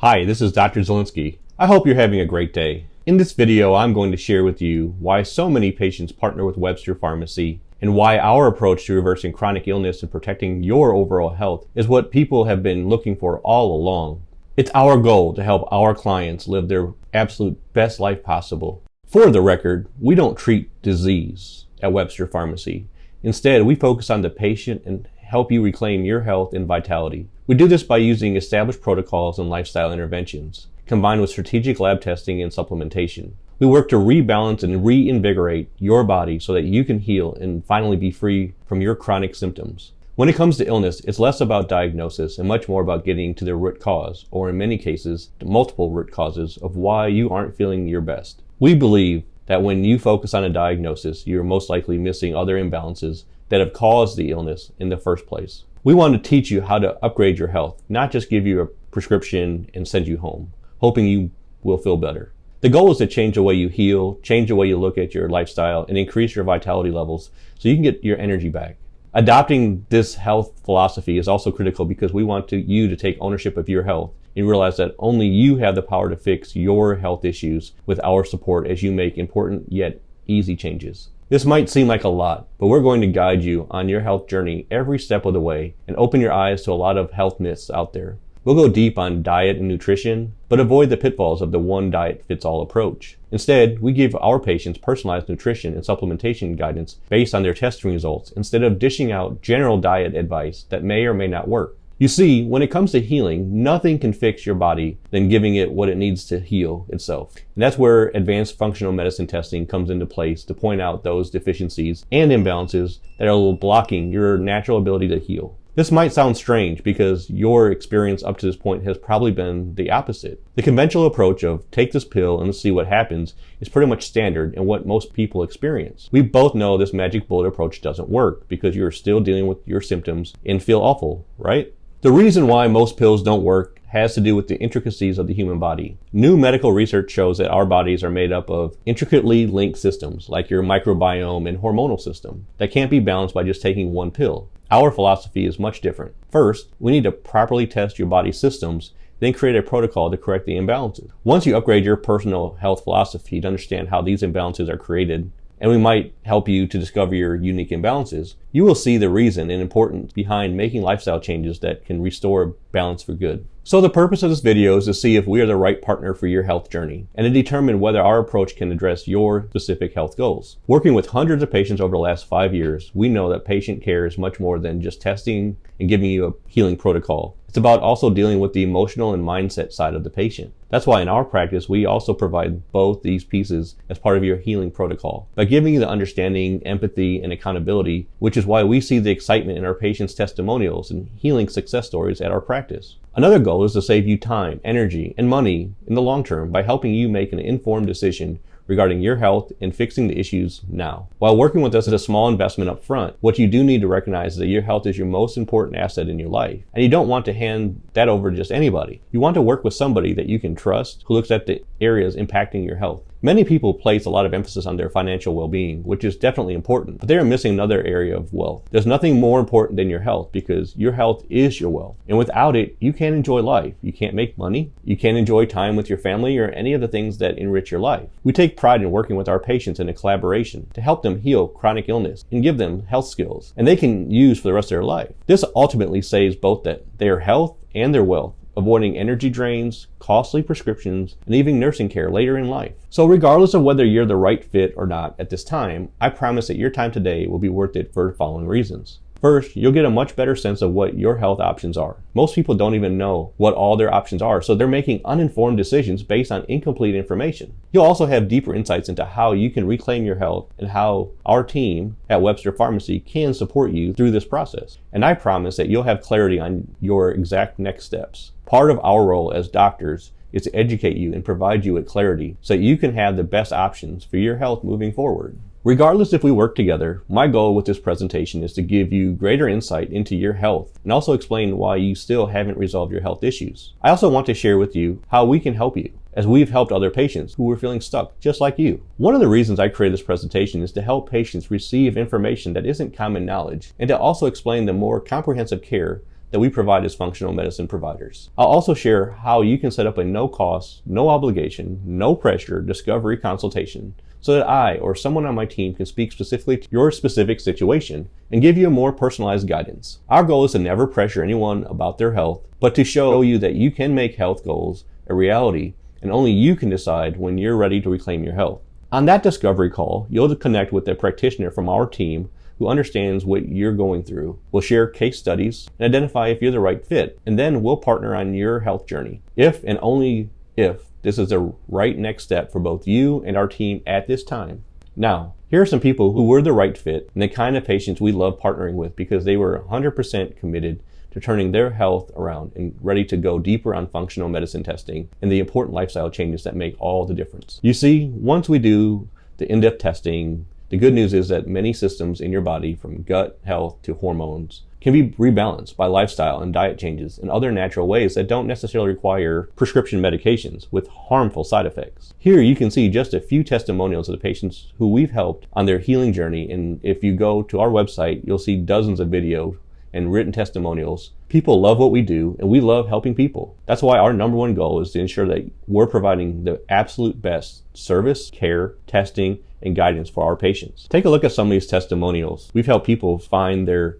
Hi, this is Dr. Zielinski. I hope you're having a great day. In this video, I'm going to share with you why so many patients partner with Webster Pharmacy and why our approach to reversing chronic illness and protecting your overall health is what people have been looking for all along. It's our goal to help our clients live their absolute best life possible. For the record, we don't treat disease at Webster Pharmacy. Instead, we focus on the patient and help you reclaim your health and vitality. We do this by using established protocols and lifestyle interventions, combined with strategic lab testing and supplementation. We work to rebalance and reinvigorate your body so that you can heal and finally be free from your chronic symptoms. When it comes to illness, it's less about diagnosis and much more about getting to the root cause, or in many cases, multiple root causes of why you aren't feeling your best. We believe that when you focus on a diagnosis, you're most likely missing other imbalances that have caused the illness in the first place. We want to teach you how to upgrade your health, not just give you a prescription and send you home, hoping you will feel better. The goal is to change the way you heal, change the way you look at your lifestyle, and increase your vitality levels so you can get your energy back. Adopting this health philosophy is also critical because we want you to take ownership of your health and realize that only you have the power to fix your health issues with our support as you make important yet easy changes. This might seem like a lot, but we're going to guide you on your health journey every step of the way and open your eyes to a lot of health myths out there. We'll go deep on diet and nutrition, but avoid the pitfalls of the one diet fits all approach. Instead, we give our patients personalized nutrition and supplementation guidance based on their testing results instead of dishing out general diet advice that may or may not work. You see, when it comes to healing, nothing can fix your body than giving it what it needs to heal itself. And that's where advanced functional medicine testing comes into place to point out those deficiencies and imbalances that are blocking your natural ability to heal. This might sound strange because your experience up to this point has probably been the opposite. The conventional approach of take this pill and see what happens is pretty much standard and what most people experience. We both know this magic bullet approach doesn't work because you're still dealing with your symptoms and feel awful, right? The reason why most pills don't work has to do with the intricacies of the human body. New medical research shows that our bodies are made up of intricately linked systems, like your microbiome and hormonal system, that can't be balanced by just taking one pill. Our philosophy is much different. First, we need to properly test your body's systems, then create a protocol to correct the imbalances. Once you upgrade your personal health philosophy to understand how these imbalances are created, and we might help you to discover your unique imbalances, you will see the reason and importance behind making lifestyle changes that can restore balance for good. So the purpose of this video is to see if we are the right partner for your health journey and to determine whether our approach can address your specific health goals. Working with hundreds of patients over the last 5 years, we know that patient care is much more than just testing and giving you a healing protocol. It's about also dealing with the emotional and mindset side of the patient. That's why in our practice, we also provide both these pieces as part of your healing protocol by giving you the understanding, empathy, and accountability, which is why we see the excitement in our patients' testimonials and healing success stories at our practice. Another goal is to save you time, energy, and money in the long term by helping you make an informed decision regarding your health and fixing the issues now. While working with us is a small investment up front, what you do need to recognize is that your health is your most important asset in your life, and you don't want to hand that over to just anybody. You want to work with somebody that you can trust, who looks at the areas impacting your health. Many people place a lot of emphasis on their financial well-being, which is definitely important, but they are missing another area of wealth. There's nothing more important than your health because your health is your wealth. And without it, you can't enjoy life. You can't make money. You can't enjoy time with your family or any of the things that enrich your life. We take pride in working with our patients in a collaboration to help them heal chronic illness and give them health skills and they can use for the rest of their life. This ultimately saves both their health and their wealth, avoiding energy drains, costly prescriptions, and even nursing care later in life. So regardless of whether you're the right fit or not at this time, I promise that your time today will be worth it for the following reasons. First, you'll get a much better sense of what your health options are. Most people don't even know what all their options are, so they're making uninformed decisions based on incomplete information. You'll also have deeper insights into how you can reclaim your health and how our team at Webster Pharmacy can support you through this process. And I promise that you'll have clarity on your exact next steps. Part of our role as doctors is to educate you and provide you with clarity so that you can have the best options for your health moving forward. Regardless if we work together, my goal with this presentation is to give you greater insight into your health and also explain why you still haven't resolved your health issues. I also want to share with you how we can help you, as we've helped other patients who were feeling stuck just like you. One of the reasons I created this presentation is to help patients receive information that isn't common knowledge and to also explain the more comprehensive care that we provide as functional medicine providers. I'll also share how you can set up a no-cost, no obligation, no pressure discovery consultation so that I or someone on my team can speak specifically to your specific situation and give you a more personalized guidance. Our goal is to never pressure anyone about their health, but to show you that you can make health goals a reality, and only you can decide when you're ready to reclaim your health. On that discovery call, you'll connect with a practitioner from our team who understands what you're going through. We'll share case studies and identify if you're the right fit, and then we'll partner on your health journey. If and only if this is the right next step for both you and our team at this time. Now, here are some people who were the right fit and the kind of patients we love partnering with because they were 100% committed to turning their health around and ready to go deeper on functional medicine testing and the important lifestyle changes that make all the difference. You see, once we do the in-depth testing, the good news is that many systems in your body, from gut health to hormones, can be rebalanced by lifestyle and diet changes and other natural ways that don't necessarily require prescription medications with harmful side effects. Here you can see just a few testimonials of the patients who we've helped on their healing journey, and if you go to our website, you'll see dozens of videos and written testimonials. People love what we do, and we love helping people. That's why our number one goal is to ensure that we're providing the absolute best service, care, testing, and guidance for our patients. Take a look at some of these testimonials. We've helped people find their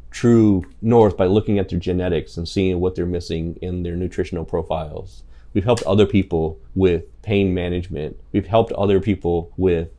true north by looking at their genetics and seeing what they're missing in their nutritional profiles. We've helped other people with pain management. We've helped other people with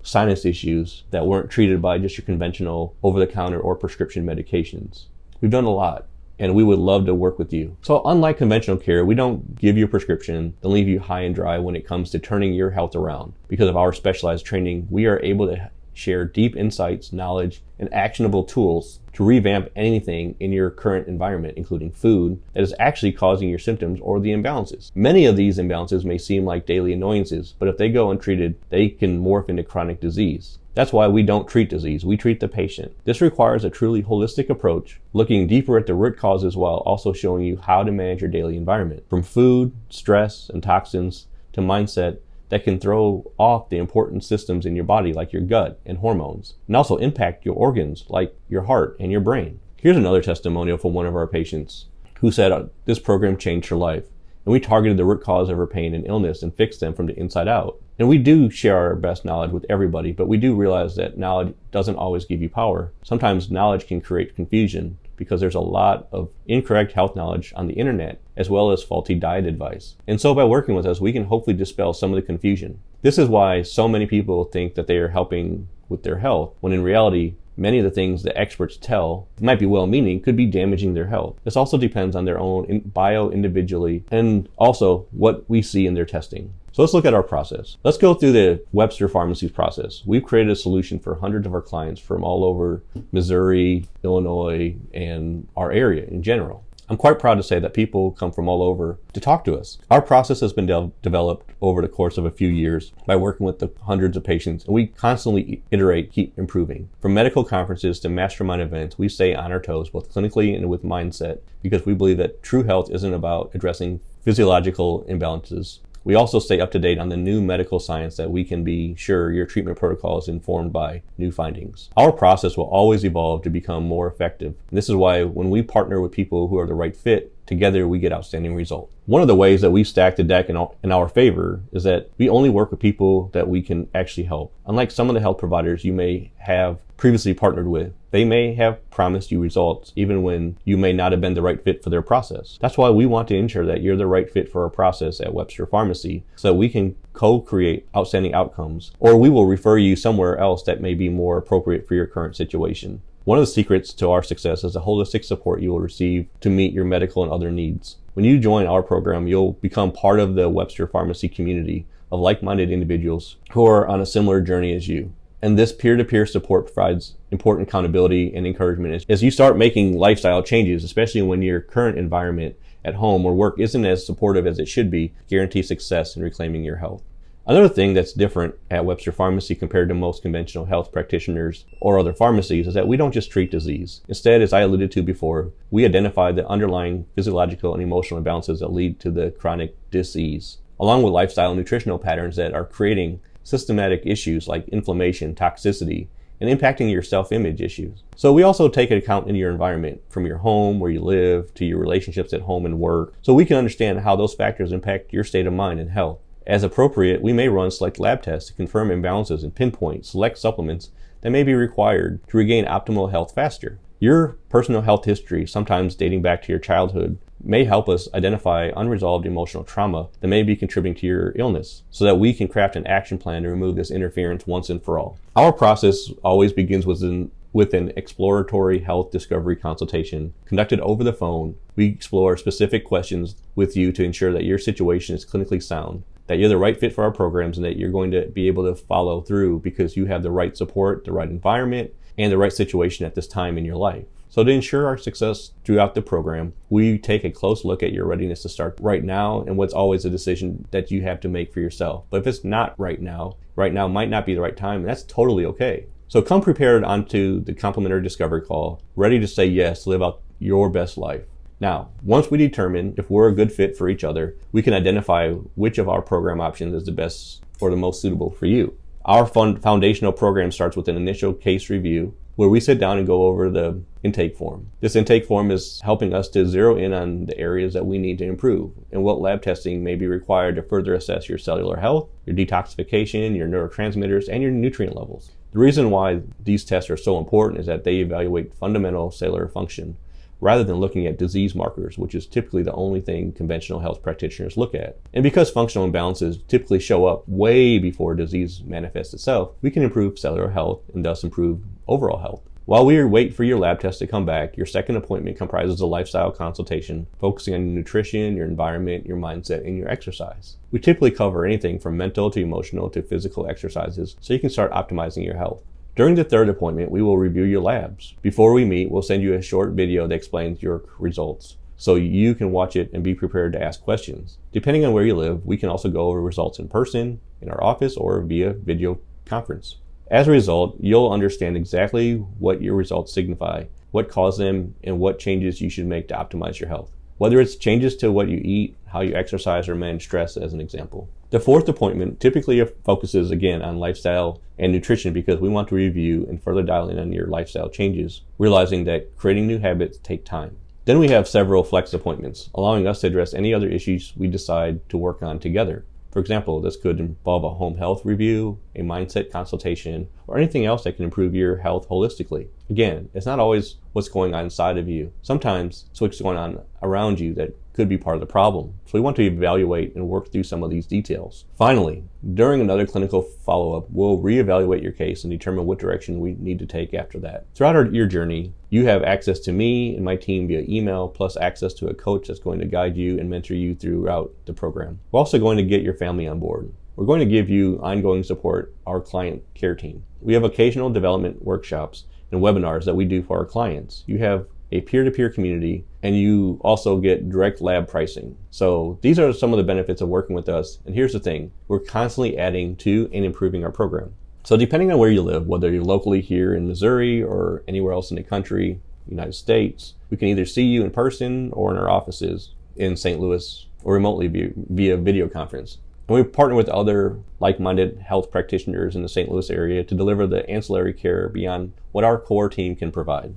sinus issues that weren't treated by just your conventional over-the-counter or prescription medications. We've done a lot, and we would love to work with you. So unlike conventional care, we don't give you a prescription and leave you high and dry when it comes to turning your health around. Because of our specialized training, we are able to share deep insights, knowledge, and actionable tools to revamp anything in your current environment, including food, that is actually causing your symptoms or the imbalances. Many of these imbalances may seem like daily annoyances, but if they go untreated, they can morph into chronic disease. That's why we don't treat disease, we treat the patient. This requires a truly holistic approach, looking deeper at the root causes while also showing you how to manage your daily environment. From food, stress, and toxins to mindset that can throw off the important systems in your body like your gut and hormones, and also impact your organs like your heart and your brain. Here's another testimonial from one of our patients who said this program changed her life, and we targeted the root cause of her pain and illness and fixed them from the inside out. And we do share our best knowledge with everybody, but we do realize that knowledge doesn't always give you power. Sometimes knowledge can create confusion because there's a lot of incorrect health knowledge on the internet, as well as faulty diet advice. And so by working with us, we can hopefully dispel some of the confusion. This is why so many people think that they are helping with their health, when in reality, many of the things that experts tell might be well-meaning could be damaging their health. This also depends on their own bio individually and also what we see in their testing. So let's look at our process. Let's go through the Webster Pharmacy process. We've created a solution for hundreds of our clients from all over Missouri, Illinois, and our area in general. I'm quite proud to say that people come from all over to talk to us. Our process has been developed over the course of a few years by working with the hundreds of patients, and we constantly iterate, keep improving. From medical conferences to mastermind events, we stay on our toes, both clinically and with mindset, because we believe that true health isn't about addressing physiological imbalances. We also stay up to date on the new medical science that we can be sure your treatment protocol is informed by new findings. Our process will always evolve to become more effective. And this is why when we partner with people who are the right fit, together we get outstanding results. One of the ways that we stack the deck in our favor is that we only work with people that we can actually help. Unlike some of the health providers you may have previously partnered with, they may have promised you results even when you may not have been the right fit for their process. That's why we want to ensure that you're the right fit for our process at Webster Pharmacy so that we can co-create outstanding outcomes, or we will refer you somewhere else that may be more appropriate for your current situation. One of the secrets to our success is the holistic support you will receive to meet your medical and other needs. When you join our program, you'll become part of the Webster Pharmacy community of like-minded individuals who are on a similar journey as you. And this peer-to-peer support provides important accountability and encouragement as you start making lifestyle changes, especially when your current environment at home or work isn't as supportive as it should be, guarantee success in reclaiming your health. Another thing that's different at Webster Pharmacy compared to most conventional health practitioners or other pharmacies is that we don't just treat disease. Instead, as I alluded to before, we identify the underlying physiological and emotional imbalances that lead to the chronic disease, along with lifestyle and nutritional patterns that are creating systematic issues like inflammation, toxicity, and impacting your self-image issues. So we also take account in your environment, from your home, where you live, to your relationships at home and work, so we can understand how those factors impact your state of mind and health. As appropriate, we may run select lab tests to confirm imbalances and pinpoint select supplements that may be required to regain optimal health faster. Your personal health history, sometimes dating back to your childhood, may help us identify unresolved emotional trauma that may be contributing to your illness, so that we can craft an action plan to remove this interference once and for all. Our process always begins with an exploratory health discovery consultation conducted over the phone. We explore specific questions with you to ensure that your situation is clinically sound, that you're the right fit for our programs, and that you're going to be able to follow through because you have the right support, the right environment, and the right situation at this time in your life. So to ensure our success throughout the program, we take a close look at your readiness to start right now, and what's always a decision that you have to make for yourself. But if it's not right now might not be the right time, and that's totally okay. So come prepared onto the complimentary discovery call, ready to say yes, live out your best life. Now, once we determine if we're a good fit for each other, we can identify which of our program options is the best or the most suitable for you. Our foundational program starts with an initial case review, where we sit down and go over the intake form. This intake form is helping us to zero in on the areas that we need to improve and what lab testing may be required to further assess your cellular health, your detoxification, your neurotransmitters, and your nutrient levels. The reason why these tests are so important is that they evaluate fundamental cellular function rather than looking at disease markers, which is typically the only thing conventional health practitioners look at. And because functional imbalances typically show up way before disease manifests itself, we can improve cellular health and thus improve overall health. While we wait for your lab test to come back, your second appointment comprises a lifestyle consultation focusing on your nutrition, your environment, your mindset, and your exercise. We typically cover anything from mental to emotional to physical exercises so you can start optimizing your health. During the third appointment, we will review your labs. Before we meet, we'll send you a short video that explains your results, so you can watch it and be prepared to ask questions. Depending on where you live, we can also go over results in person, in our office, or via video conference. As a result, you'll understand exactly what your results signify, what caused them, and what changes you should make to optimize your health. Whether it's changes to what you eat, how you exercise, or manage stress as an example. The fourth appointment typically focuses again on lifestyle and nutrition because we want to review and further dial in on your lifestyle changes, realizing that creating new habits take time. Then we have several flex appointments, allowing us to address any other issues we decide to work on together. For example, this could involve a home health review, a mindset consultation, or anything else that can improve your health holistically. Again, it's not always what's going on inside of you. Sometimes it's what's going on around you that could be part of the problem. So we want to evaluate and work through some of these details. Finally, during another clinical follow-up, we'll reevaluate your case and determine what direction we need to take after that. Throughout your journey, you have access to me and my team via email, plus access to a coach that's going to guide you and mentor you throughout the program. We're also going to get your family on board. We're going to give you ongoing support, our client care team. We have occasional development workshops and webinars that we do for our clients. You have a peer-to-peer community, and you also get direct lab pricing. So these are some of the benefits of working with us. And here's the thing, we're constantly adding to and improving our program. So depending on where you live, whether you're locally here in Missouri or anywhere else in the country, United States, we can either see you in person or in our offices in St. Louis or remotely via video conference. And we partner with other like-minded health practitioners in the St. Louis area to deliver the ancillary care beyond what our core team can provide.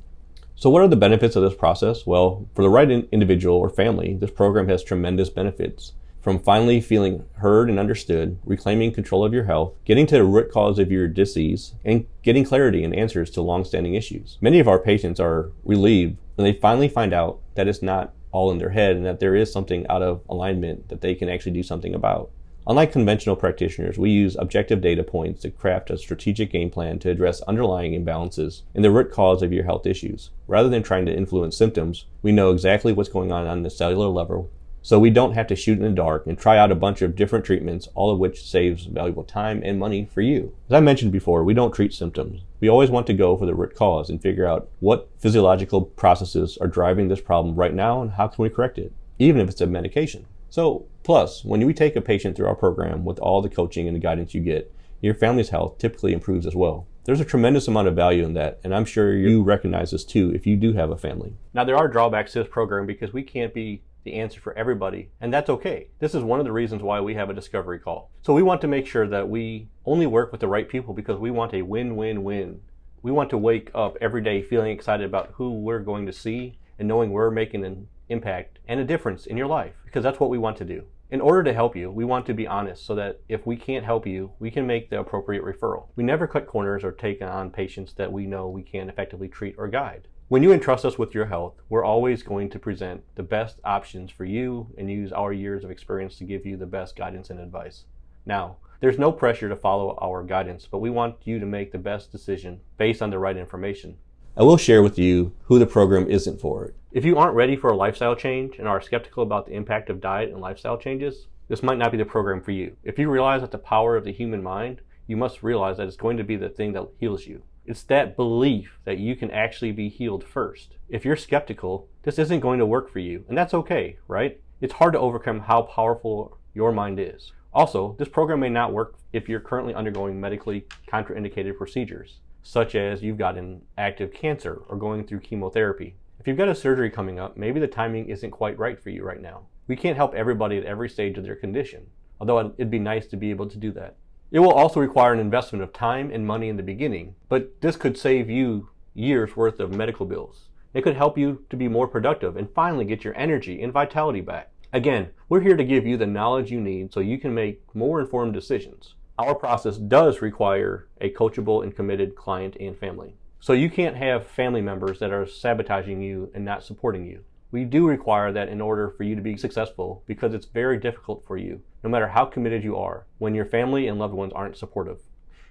So what are the benefits of this process? Well, for the right individual or family, this program has tremendous benefits. From finally feeling heard and understood, reclaiming control of your health, getting to the root cause of your disease, and getting clarity and answers to long-standing issues. Many of our patients are relieved when they finally find out that it's not all in their head and that there is something out of alignment that they can actually do something about. Unlike conventional practitioners, we use objective data points to craft a strategic game plan to address underlying imbalances and the root cause of your health issues. Rather than trying to influence symptoms, we know exactly what's going on the cellular level, so we don't have to shoot in the dark and try out a bunch of different treatments, all of which saves valuable time and money for you. As I mentioned before, we don't treat symptoms. We always want to go for the root cause and figure out what physiological processes are driving this problem right now and how can we correct it, even if it's a medication. So, plus, when we take a patient through our program with all the coaching and the guidance you get, your family's health typically improves as well. There's a tremendous amount of value in that, and I'm sure you recognize this too if you do have a family. Now, there are drawbacks to this program because we can't be the answer for everybody, and that's okay. This is one of the reasons why we have a discovery call. So we want to make sure that we only work with the right people because we want a win-win-win We want to wake up every day feeling excited about who we're going to see and knowing we're making an impact and a difference in your life, because that's what we want to do. In order to help you, we want to be honest so that if we can't help you, we can make the appropriate referral. We never cut corners or take on patients that we know we can't effectively treat or guide. When you entrust us with your health, we're always going to present the best options for you and use our years of experience to give you the best guidance and advice. Now, there's no pressure to follow our guidance, but we want you to make the best decision based on the right information. I will share with you who the program isn't for. If you aren't ready for a lifestyle change and are skeptical about the impact of diet and lifestyle changes, this might not be the program for you. If you realize that the power of the human mind, you must realize that it's going to be the thing that heals you. It's that belief that you can actually be healed first. If you're skeptical, this isn't going to work for you, and that's okay, right? It's hard to overcome how powerful your mind is. Also, this program may not work if you're currently undergoing medically contraindicated procedures, such as you've got an active cancer or going through chemotherapy. If you've got a surgery coming up, maybe the timing isn't quite right for you right now. We can't help everybody at every stage of their condition, although it'd be nice to be able to do that. It will also require an investment of time and money in the beginning, but this could save you years worth of medical bills. It could help you to be more productive and finally get your energy and vitality back. Again, we're here to give you the knowledge you need so you can make more informed decisions. Our process does require a coachable and committed client and family. So you can't have family members that are sabotaging you and not supporting you. We do require that in order for you to be successful, because it's very difficult for you, no matter how committed you are, when your family and loved ones aren't supportive.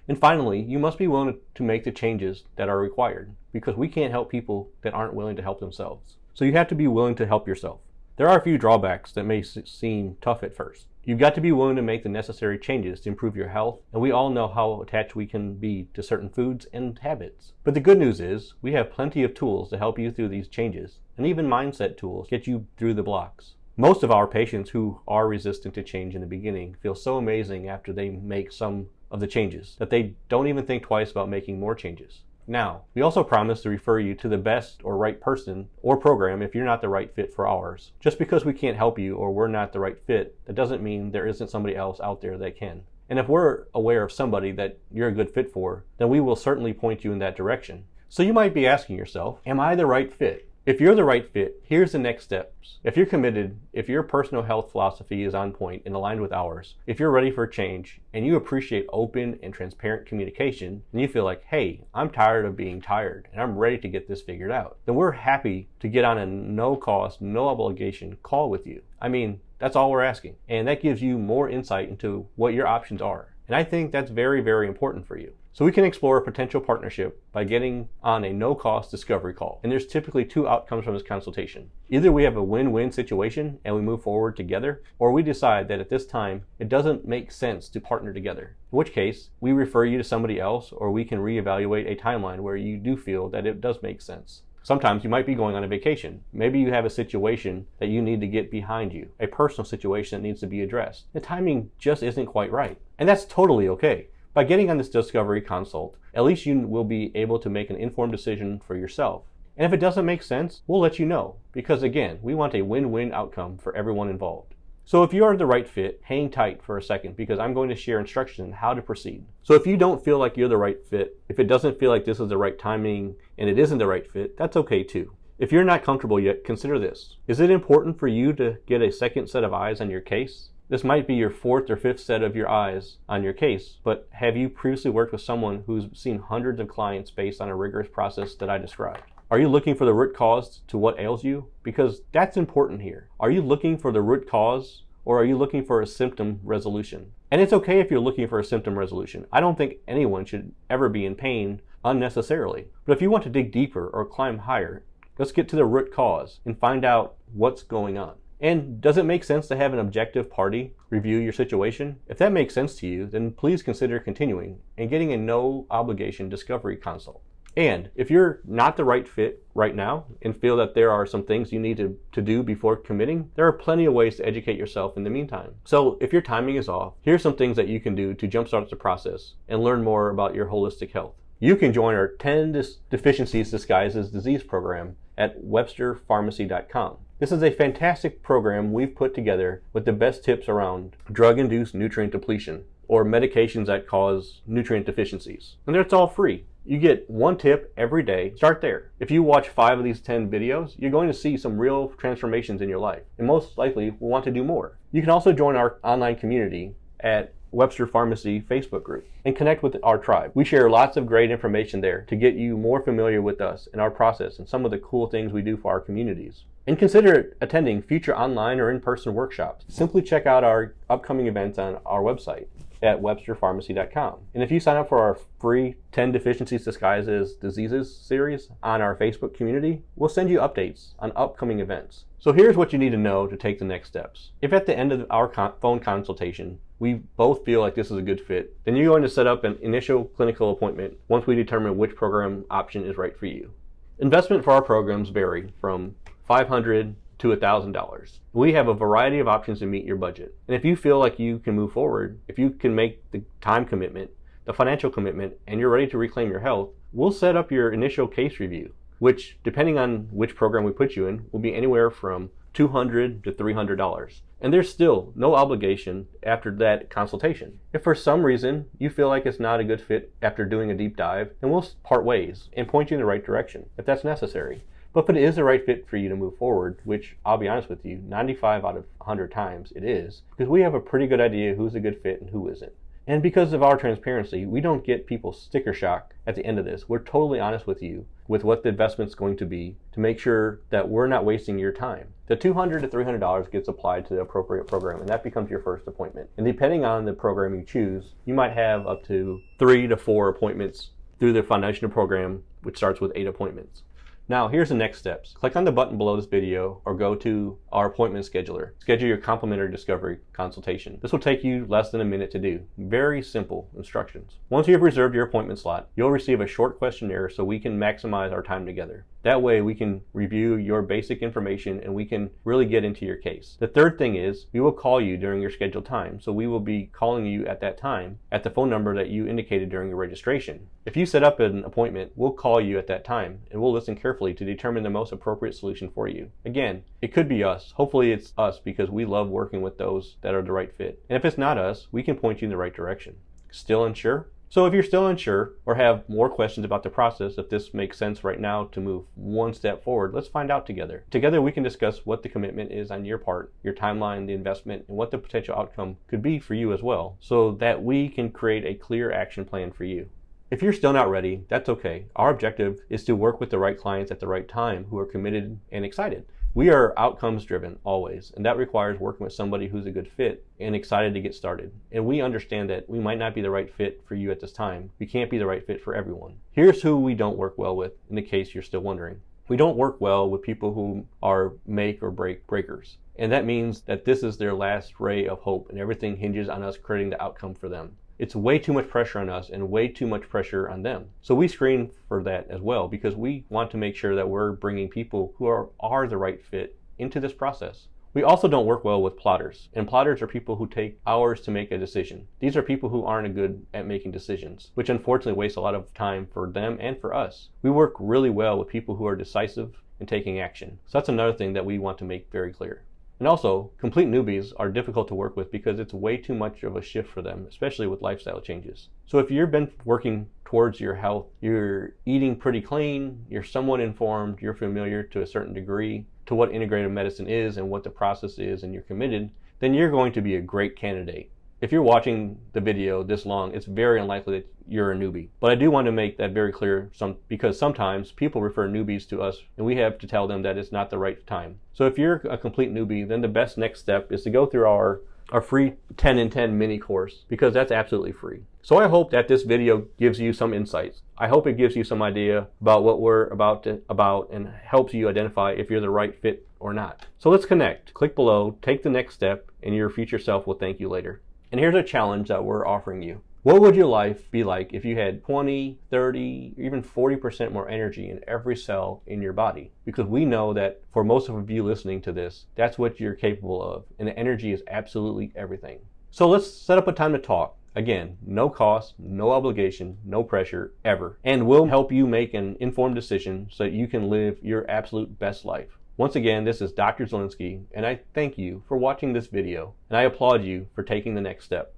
And finally, you must be willing to make the changes that are required, because we can't help people that aren't willing to help themselves. So you have to be willing to help yourself. There are a few drawbacks that may seem tough at first. You've got to be willing to make the necessary changes to improve your health, and we all know how attached we can be to certain foods and habits. But the good news is, we have plenty of tools to help you through these changes, and even mindset tools get you through the blocks. Most of our patients who are resistant to change in the beginning feel so amazing after they make some of the changes that they don't even think twice about making more changes. Now, we also promise to refer you to the best or right person or program if you're not the right fit for ours. Just because we can't help you or we're not the right fit, that doesn't mean there isn't somebody else out there that can. And if we're aware of somebody that you're a good fit for, then we will certainly point you in that direction. So you might be asking yourself, am I the right fit? If you're the right fit, here's the next steps. If you're committed, if your personal health philosophy is on point and aligned with ours, if you're ready for change, and you appreciate open and transparent communication, and you feel like, hey, I'm tired of being tired, and I'm ready to get this figured out, then we're happy to get on a no-cost, no-obligation call with you. I mean, that's all we're asking. And that gives you more insight into what your options are. And I think that's very, very important for you. So we can explore a potential partnership by getting on a no-cost discovery call. And there's typically two outcomes from this consultation. Either we have a win-win situation and we move forward together, or we decide that at this time, it doesn't make sense to partner together. In which case, we refer you to somebody else, or we can reevaluate a timeline where you do feel that it does make sense. Sometimes you might be going on a vacation. Maybe you have a situation that you need to get behind you, a personal situation that needs to be addressed. The timing just isn't quite right. And that's totally okay. By getting on this discovery consult, at least you will be able to make an informed decision for yourself. And if it doesn't make sense, we'll let you know. Because again, we want a win-win outcome for everyone involved. So if you are the right fit, hang tight for a second, because I'm going to share instructions on how to proceed. So if you don't feel like you're the right fit, if it doesn't feel like this is the right timing and it isn't the right fit, that's okay too. If you're not comfortable yet, consider this. Is it important for you to get a second set of eyes on your case? This might be your fourth or fifth set of your eyes on your case, but have you previously worked with someone who's seen hundreds of clients based on a rigorous process that I described? Are you looking for the root cause to what ails you? Because that's important here. Are you looking for the root cause, or are you looking for a symptom resolution? And it's okay if you're looking for a symptom resolution. I don't think anyone should ever be in pain unnecessarily. But if you want to dig deeper or climb higher, let's get to the root cause and find out what's going on. And does it make sense to have an objective party review your situation? If that makes sense to you, then please consider continuing and getting a no obligation discovery consult. And if you're not the right fit right now and feel that there are some things you need to do before committing, there are plenty of ways to educate yourself in the meantime. So if your timing is off, here's some things that you can do to jumpstart the process and learn more about your holistic health. You can join our 10 Deficiencies Disguised as Disease program at websterpharmacy.com. This is a fantastic program we've put together with the best tips around drug-induced nutrient depletion, or medications that cause nutrient deficiencies. And it's all free. You get one tip every day. Start there. If you watch 5 of these 10 videos, you're going to see some real transformations in your life, and most likely will want to do more. You can also join our online community at Webster Pharmacy Facebook group and connect with our tribe. We share lots of great information there to get you more familiar with us and our process and some of the cool things we do for our communities. And consider attending future online or in-person workshops. Simply check out our upcoming events on our website at websterpharmacy.com. And if you sign up for our free 10 Deficiencies Disguised as Diseases series on our Facebook community, we'll send you updates on upcoming events. So here's what you need to know to take the next steps. If at the end of our phone consultation, we both feel like this is a good fit, then you're going to set up an initial clinical appointment once we determine which program option is right for you. Investment for our programs vary from $500 to $1,000. We have a variety of options to meet your budget. And if you feel like you can move forward, if you can make the time commitment, the financial commitment, and you're ready to reclaim your health, we'll set up your initial case review, which, depending on which program we put you in, will be anywhere from $200 to $300. And there's still no obligation after that consultation. If for some reason you feel like it's not a good fit after doing a deep dive, then we'll part ways and point you in the right direction if that's necessary. But if it is the right fit for you to move forward, which I'll be honest with you, 95 out of 100 times it is, because we have a pretty good idea who's a good fit and who isn't. And because of our transparency, we don't get people sticker shock at the end of this. We're totally honest with you with what the investment's going to be to make sure that we're not wasting your time. The $200 to $300 gets applied to the appropriate program, and that becomes your first appointment. And depending on the program you choose, you might have up to 3 to 4 appointments through the foundational program, which starts with 8 appointments. Now, here's the next steps. Click on the button below this video or go to our appointment scheduler. Schedule your complimentary discovery consultation. This will take you less than a minute to do. Very simple instructions. Once you have reserved your appointment slot, you'll receive a short questionnaire so we can maximize our time together. That way we can review your basic information and we can really get into your case. The third thing is we will call you during your scheduled time. So we will be calling you at that time at the phone number that you indicated during your registration. If you set up an appointment, we'll call you at that time and we'll listen carefully to determine the most appropriate solution for you. Again, it could be us. Hopefully it's us because we love working with those that are the right fit. And if it's not us, we can point you in the right direction. Still unsure? So if you're still unsure or have more questions about the process, if this makes sense right now to move one step forward, let's find out together. Together we can discuss what the commitment is on your part, your timeline, the investment, and what the potential outcome could be for you as well, so that we can create a clear action plan for you. If you're still not ready, that's okay. Our objective is to work with the right clients at the right time who are committed and excited. We are outcomes driven always, and that requires working with somebody who's a good fit and excited to get started. And we understand that we might not be the right fit for you at this time. We can't be the right fit for everyone. Here's who we don't work well with, in the case you're still wondering. We don't work well with people who are make or break breakers. And that means that this is their last ray of hope and everything hinges on us creating the outcome for them. It's way too much pressure on us and way too much pressure on them. So we screen for that as well because we want to make sure that we're bringing people who are the right fit into this process. We also don't work well with plotters, and plotters are people who take hours to make a decision. These are people who aren't good at making decisions, which unfortunately wastes a lot of time for them and for us. We work really well with people who are decisive and taking action. So that's another thing that we want to make very clear. And also, complete newbies are difficult to work with because it's way too much of a shift for them, especially with lifestyle changes. So if you've been working towards your health, you're eating pretty clean, you're somewhat informed, you're familiar to a certain degree to what integrative medicine is and what the process is, and you're committed, then you're going to be a great candidate. If you're watching the video this long, it's very unlikely that you're a newbie. But I do want to make that very clear because sometimes people refer newbies to us and we have to tell them that it's not the right time. So if you're a complete newbie, then the best next step is to go through our free 10 in 10 mini course because that's absolutely free. So I hope that this video gives you some insights. I hope it gives you some idea about what we're about and helps you identify if you're the right fit or not. So let's connect. Click below, take the next step, and your future self will thank you later. And here's a challenge that we're offering you. What would your life be like if you had 20, 30, even 40% more energy in every cell in your body? Because we know that for most of you listening to this, that's what you're capable of. And the energy is absolutely everything. So let's set up a time to talk. Again, no cost, no obligation, no pressure, ever. And we'll help you make an informed decision so that you can live your absolute best life. Once again, this is Dr. Zielinski, and I thank you for watching this video, and I applaud you for taking the next step.